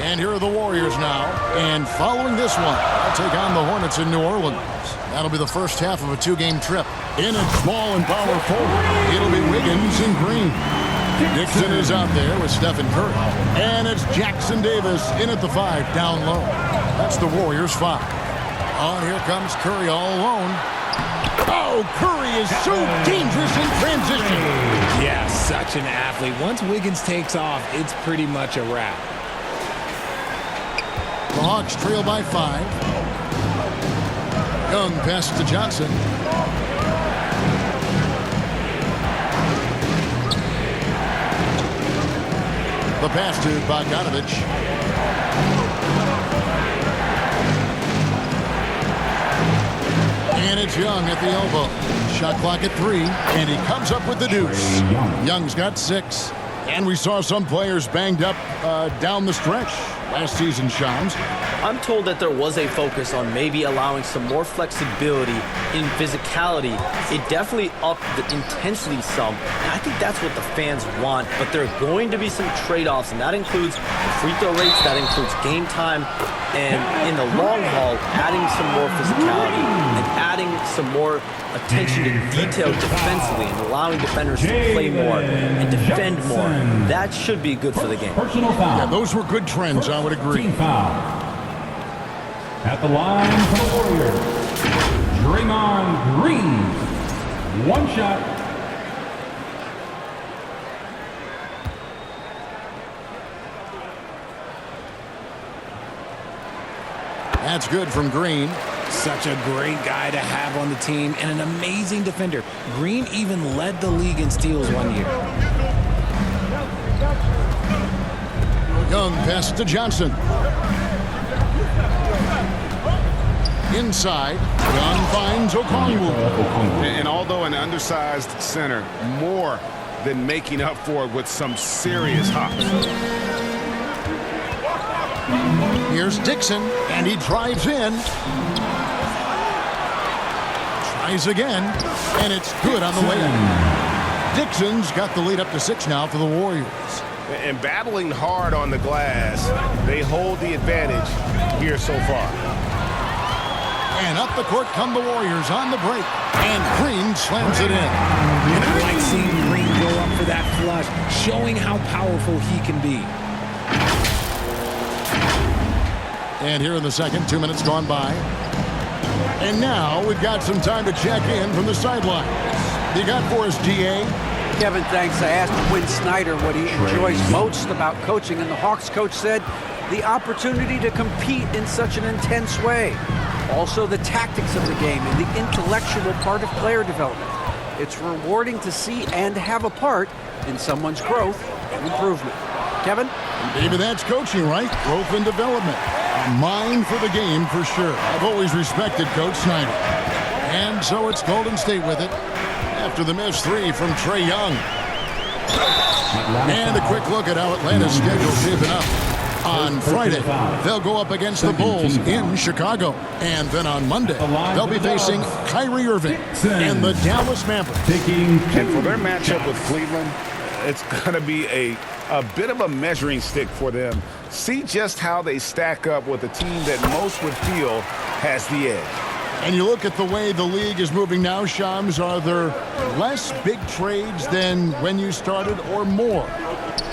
And here are the Warriors now. And following this one, they'll take on the Hornets in New Orleans. That'll be the first half of a two-game trip. In at small and power forward, it'll be Wiggins and Green. Dixon is out there with Stephen Curry. And it's Jackson Davis in at the 5 down low. That's the Warriors 5. Oh, here comes Curry all alone. Oh, Curry is so dangerous in transition. Yeah, such an athlete. Once Wiggins takes off, it's pretty much a wrap. The Hawks trail by 5. Young pass to Johnson. The pass to Bogdanovich. And it's Young at the elbow. Shot clock at 3, and he comes up with the deuce. Young's got 6. And we saw some players banged up down the stretch last season, Shams. I'm told that there was a focus on maybe allowing some more flexibility in physicality. It definitely upped the intensity some, and I think that's what the fans want. But there are going to be some trade-offs, and that includes the free throw rates, that includes game time, and in the long haul, adding some more physicality and adding some more attention to detail defensively and allowing defenders to play more and defend more. That should be good for the game. Yeah, those were good trends, I would agree. At the line for the Warriors, Draymond Green. One shot. That's good from Green. Such a great guy to have on the team and an amazing defender. Green even led the league in steals one year. Young pass to Johnson. Inside, Young finds Okongwu. And although an undersized center, more than making up for it with some serious hops. Here's Dixon, and he drives in. Tries again, and it's good on the way up. Dixon's got the lead up to 6 now for the Warriors. And battling hard on the glass, they hold the advantage here so far. And up the court come the Warriors on the break. And Green slams it in. And I like seeing Green go up for that flush, showing how powerful he can be. And here in the second, 2 minutes gone by. And now we've got some time to check in from the sidelines. You got for us, GA? Kevin, thanks. I asked Win Snyder what he enjoys most about coaching, and the Hawks coach said the opportunity to compete in such an intense way. Also, the tactics of the game and the intellectual part of player development. It's rewarding to see and have a part in someone's growth and improvement. Kevin? Maybe that's coaching, right? Growth and development. A mind for the game for sure. I've always respected Coach Snyder. And so it's Golden State with it after the missed 3 from Trae Young. And a quick look at how Atlanta's schedule shaping up. On Friday, they'll go up against the Bulls in Chicago. And then on Monday, they'll be facing Kyrie Irving and the Dallas Mavericks. And for their matchup with Cleveland, it's going to be a bit of a measuring stick for them. See just how they stack up with a team that most would feel has the edge. And you look at the way the league is moving now, Shams, are there less big trades than when you started or more?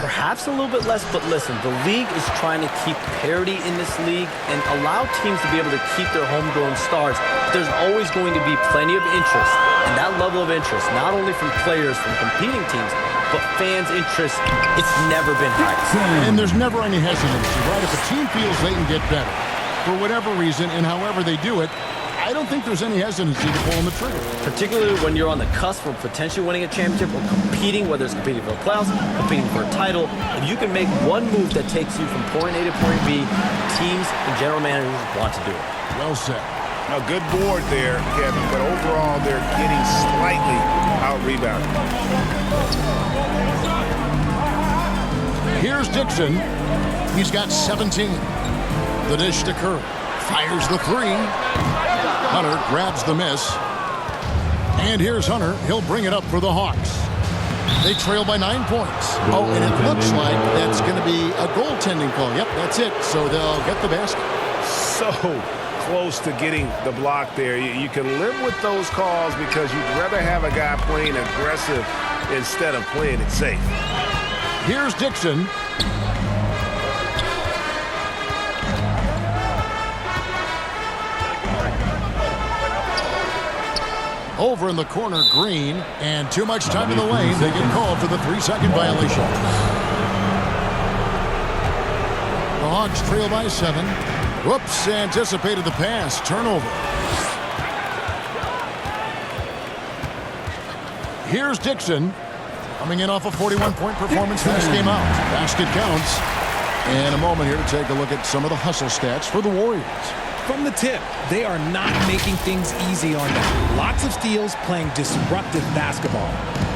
Perhaps a little bit less, but listen, the league is trying to keep parity in this league and allow teams to be able to keep their homegrown stars. There's always going to be plenty of interest, and that level of interest, not only from players from competing teams, but fans' interest, it's never been higher. And there's never any hesitancy, right? If a team feels they can get better, for whatever reason, and however they do it, I don't think there's any hesitancy to pulling the trigger. Particularly when you're on the cusp of potentially winning a championship or competing, whether it's competing for the playoffs, competing for a title. If you can make one move that takes you from point A to point B, teams and general managers want to do it. Well said. A good board there, Kevin, but overall they're getting slightly out-rebounded. Here's Dixon. He's got 17. The dish to Curry. Fires the 3. Hunter grabs the miss. And here's Hunter. He'll bring it up for the Hawks. They trail by 9 points. Oh, and it looks like that's going to be a goaltending call. Yep, that's it. So they'll get the basket. So close to getting the block there. You can live with those calls because you'd rather have a guy playing aggressive instead of playing it safe. Here's Dixon. Over in the corner, Green, and too much time in the lane. They get called for the 3-second violation. The Hawks trail by 7. Whoops, anticipated the pass. Turnover. Here's Dixon, coming in off a 41-point performance last game out. Basket counts. And a moment here to take a look at some of the hustle stats for the Warriors. From the tip, they are not making things easy on them. Lots of steals, playing disruptive basketball.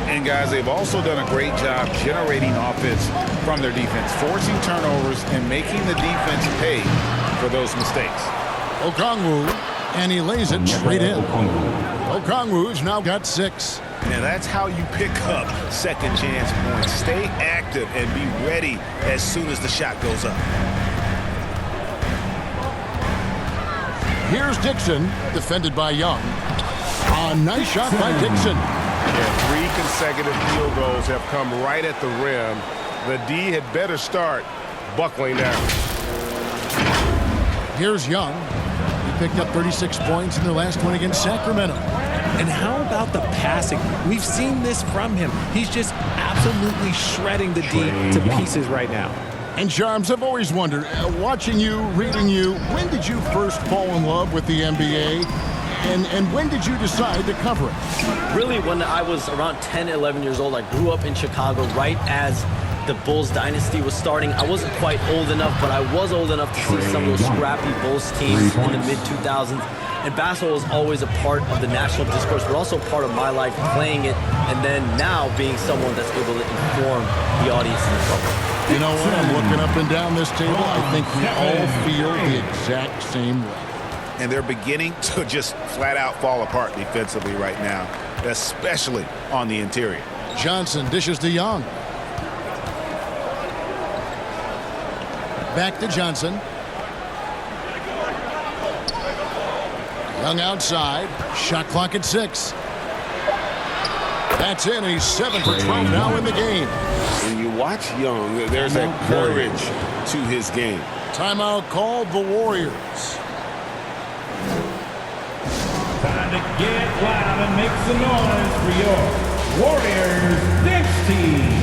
And guys, they've also done a great job generating offense from their defense, forcing turnovers and making the defense pay for those mistakes. Okongwu, and he lays it straight in. Okongwu's now got 6. And that's how you pick up second chance points. Stay active and be ready as soon as the shot goes up. Here's Dixon, defended by Young. A nice shot by Dixon. Yeah, 3 consecutive field goals have come right at the rim. The D had better start buckling down. Here's Young. He picked up 36 points in their last win against Sacramento. And how about the passing? We've seen this from him. He's just absolutely shredding the D to pieces right now. And Charms, I've always wondered, watching you, reading you, when did you first fall in love with the NBA? And when did you decide to cover it? Really, when I was around 10, 11 years old, I grew up in Chicago right as the Bulls dynasty was starting. I wasn't quite old enough, but I was old enough to see some of those scrappy Bulls teams in the mid-2000s. And basketball was always a part of the national discourse, but also part of my life playing it, and then now being someone that's able to inform the audience in the public. You know what? I'm looking up and down this table. I think we all feel the exact same way. And they're beginning to just flat out fall apart defensively right now, especially on the interior. Johnson dishes to Young. Back to Johnson. Young outside. Shot clock at 6. That's in. He's 7 for 12 now in the game. When you watch Young, there's a courage to his game. Timeout called the Warriors. Time to get loud and make some noise for your Warriors next team.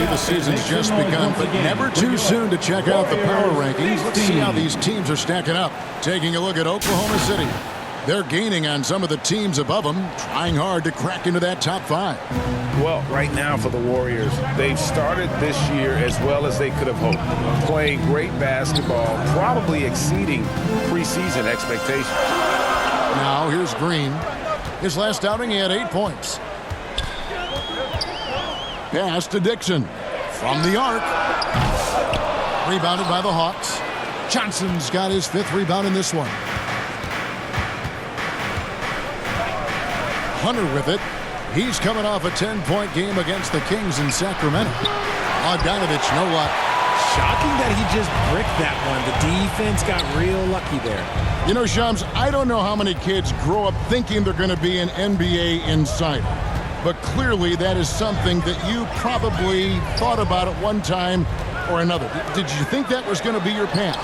The season's just begun, but never too soon to check out the power rankings. Let's see how these teams are stacking up. Taking a look at Oklahoma City. They're gaining on some of the teams above them, trying hard to crack into that top 5. Well, right now for the Warriors, they've started this year as well as they could have hoped. Playing great basketball, probably exceeding preseason expectations. Now here's Green. His last outing, he had 8 points. Pass to Dixon. From the arc. Rebounded by the Hawks. Johnson's got his 5th rebound in this one. Hunter with it. He's coming off a 10-point game against the Kings in Sacramento. Bogdanovich, no luck. Shocking that he just bricked that one. The defense got real lucky there. You know, Shams, I don't know how many kids grow up thinking they're going to be an NBA insider. But clearly that is something that you probably thought about at one time or another. Did you think that was going to be your path?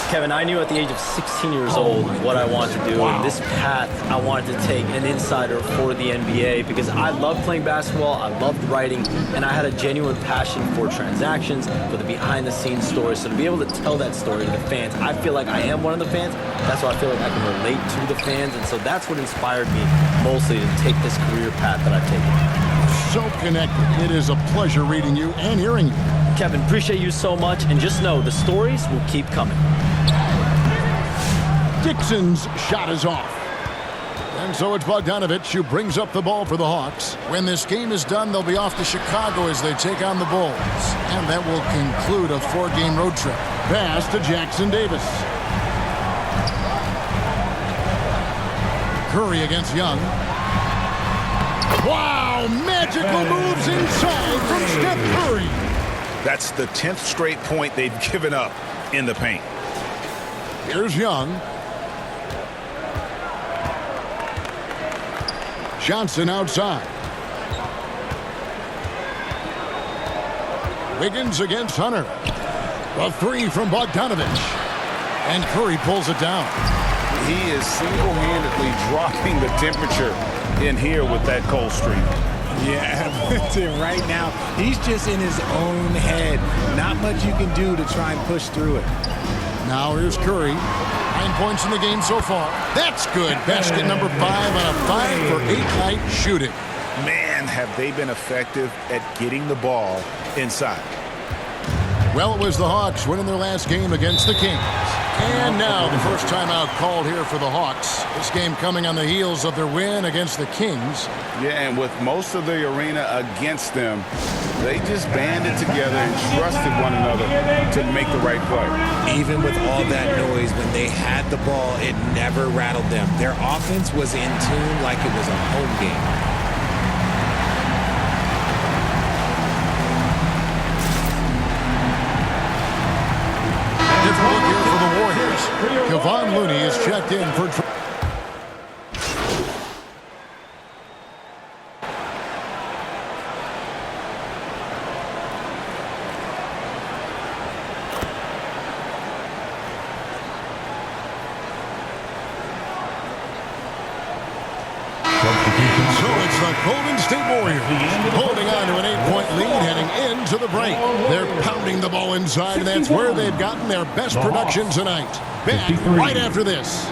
Kevin, I knew at the age of 16 years old what I wanted to do. Wow. And this path, I wanted to take an insider for the NBA because I loved playing basketball, I loved writing, and I had a genuine passion for transactions, for the behind-the-scenes stories. So to be able to tell that story to the fans, I feel like I am one of the fans. That's why I feel like I can relate to the fans. And so that's what inspired me mostly to take this career path that I've taken. So connected. It is a pleasure reading you and hearing you. Kevin, appreciate you so much, and just know the stories will keep coming. Dixon's shot is off. And so it's Bogdanovich who brings up the ball for the Hawks. When this game is done, they'll be off to Chicago as they take on the Bulls. And that will conclude a 4-game road trip. Pass to Jackson Davis. Curry against Young. Wow, magical moves inside from Steph Curry. That's the 10th straight point they've given up in the paint. Here's Young. Johnson outside. Wiggins against Hunter. A 3 from Bogdanovich. And Curry pulls it down. He is single-handedly dropping the temperature in here with that cold streak. Yeah, right now, he's just in his own head. Not much you can do to try and push through it. Now here's Curry. 9 points in the game so far. That's good. Basket number 5 on a 5-for-8 night shooting. Man, have they been effective at getting the ball inside. Well, it was the Hawks winning their last game against the Kings. And now the first timeout called here for the Hawks. This game coming on the heels of their win against the Kings. Yeah, and with most of the arena against them, they just banded together and trusted one another to make the right play. Even with all that noise, when they had the ball, it never rattled them. Their offense was in tune like it was a home game. Different look here for the Warriors. Kevon Looney is checked in for... So it's the Golden State Warriors holding on to an 8-point lead heading into the break. They're pounding the ball inside, and that's where they've gotten their best production tonight. Back right after this.